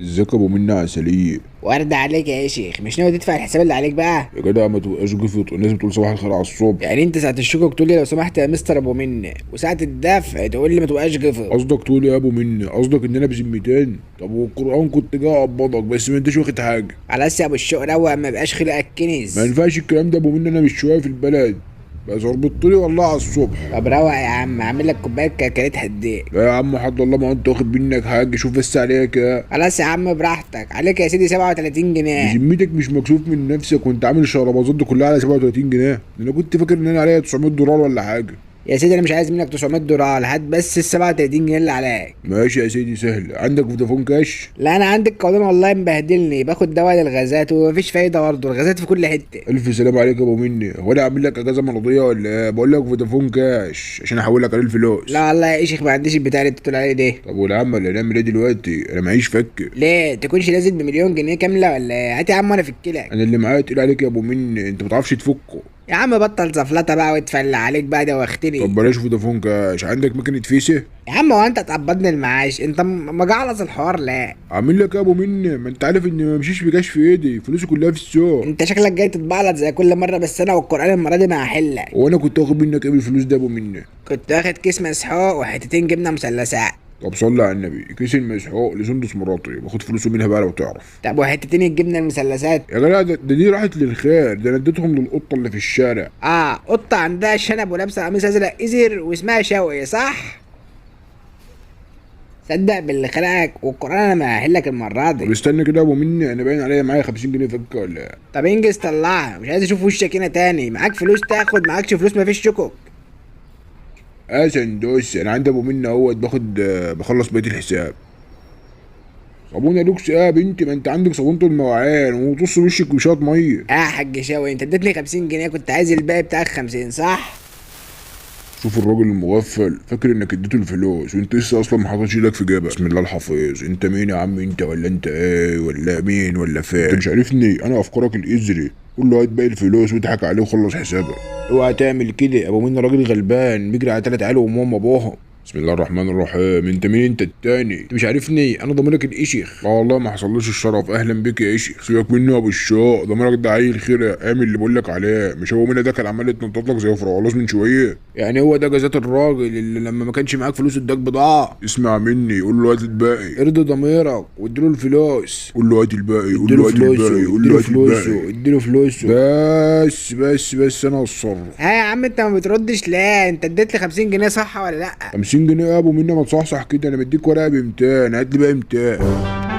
ازيك يا ابو منى عسلية؟ ورد عليك يا شيخ، مش ناوي تدفع الحساب اللي عليك بقى؟ يا جدع ما تبقاش جفط، الناس بتقول صباح الخير على الصبح. يعني انت ساعة الشكوك تقول لي لو سمحت يا مستر ابو منة، وساعة الدفع تقول لي ما تبقاش جفر. قصدك تقول إيه يا ابو منى؟ قصدك ان انا بذمتين؟ طب والقران كنت جاي اقبضك بس ما انتش واخد حاجه. خلاص يا ابو الشوق روق، ما يبقاش خلقك ما كنز. ينفعش الكلام ده يا ابو منى، انا مش شويه في البلد. بس اربطت لي والله على الصبح. طب روق يا عم، اعمل لك كوبايه كركريت هديك. لا يا عم حد الله، ما انت واخد منك حاجه، شوف بس عليك يا. خلاص يا عم براحتك، عليك يا سيدي 37 جنيه. بذمتك مش مكسوف من نفسك وانت عامل الشربازات دي كلها على 37 جنيه؟ انا كنت فاكر ان انا عليا 900 دولار ولا حاجه. يا سيدي انا مش عايز منك 900 دولار، هات بس ال 37 جنيه اللي عليك. ماشي يا سيدي سهل. عندك فودافون كاش؟ لا انا عندي القولون والله مبهدلني، باخد دواء للغازات ومفيش فايده برضه، الغازات في كل حته. الف سلام عليك يا ابو مني. هو انا اعمل لك اجازه مرضيه ولا ايه؟ بقول لك فودافون كاش عشان احول لك عليه الفلوس. لا والله يا شيخ ما عنديش البتاع اللي انت بتقول عليه ده. طب والعم اللي هنعمل ايه دلوقتي؟ انا معيش فك. ليه تكونش لازم بمليون جنيه كامله ولا ايه؟ هات يا عم وانا فكلك. انا اللي معايا تقيل عليك يا ابو مني، انت ما بتعرفش تفكه. يا عم بطل زفلطه بقى واتفل عليك بقى ده طب واختني. بلاش فودافون كاش، عندك مكنه فيسه؟ يا عم هو انت تقبضني المعاش؟ انت مجعلص الحوار لا. عامل لك يا ابو مني، ما انت عارف اني ما بمشيش بكاش في ايدي، فلوسي كلها في السوق. انت شكلك جاي تتبعلط زي كل مره، بس انا والقران المره دي ما هحلك. وانا كنت واخد منك ايه بالفلوس ده يا ابو مني؟ كنت واخد كيس مسحوق وحتتين جبنه مثلثات. طب صلي على النبي. كيس المسحوق لسندس مراتي باخد فلوسه منها بقى لو تعرف. طب وحتتين الجبنه المثلثات؟ يا جدع ده دي راحت للخير، ده انا اديتهم للقطه اللي في الشارع. اه قطه عندها شنب ولابسه قميص ازرق ازر واسمها شوقي صح؟ صدق باللي خلقك والقران انا ما هحلك المره طب دي. استنى كده يا ابو مني، انا باين عليا معايا 50 جنيه فكه ولا إيه؟ طب انجز طلعها، مش عايز اشوف وشك هنا تاني. معاك فلوس تاخد، معاكش فلوس مفيش شكوك. سندوس انا عندي ابو مني اهوت باخد بخلص بقيه الحساب. صابونه لوكس ايه يا بنتي؟ ما انت عندك صابونه المواعين وطص وشك بشويه ميه. اه يا حاج شوقي، انت اديتني 50 جنيه، كنت عايز الباقي بتاعك 50 صح؟ شوف الراجل المغفل فاكر انك اديته الفلوس وانت لسه اصلا ما حاططش ايدك في جيبك. بسم الله الحفيظ. انت مين يا عم انت؟ ولا انت ايه؟ ولا مين ولا فين؟ انت مش عارفني، انا افكارك الازري. قول له هات باقي الفلوس واضحك عليه وخلص حسابك. اوعى تعمل كده يا ابو مني، راجل غلبان بيجري على 3 عيال وامهم وابوهم. بسم الله الرحمن الرحيم. انت مين انت التاني؟ انت مش عارفني، انا ضميرك الاشيخ. لا والله ما حصلوش الشرف. اهلا بك يا اشيخ. سيبك منه يا ابو الشوق، ضميرك ده عيل خير، اعمل اللي بقول لك عليه. مش هو منى ده كان عمال يتنطط لك زي فرعوناز من شويه؟ يعني هو ده جزات الراجل اللي لما ما كانش معاك فلوس اداك بضاعه؟ اسمع مني، قول له هات الباقي. ارضي ضميرك واديله الفلوس. قول له هات الباقي، قول له هات الباقي، قول له هات الباقي. اديله فلوسه. بس انا هتصرف. ها يا عم انت ما بتردش ليه؟ انت اديت لي 50 جنيه صح ولا لا؟ 50 جنيه يا ابو منى؟ ما تصحصح كده، انا مديك ورقه ب 200، هات لي بقى 200.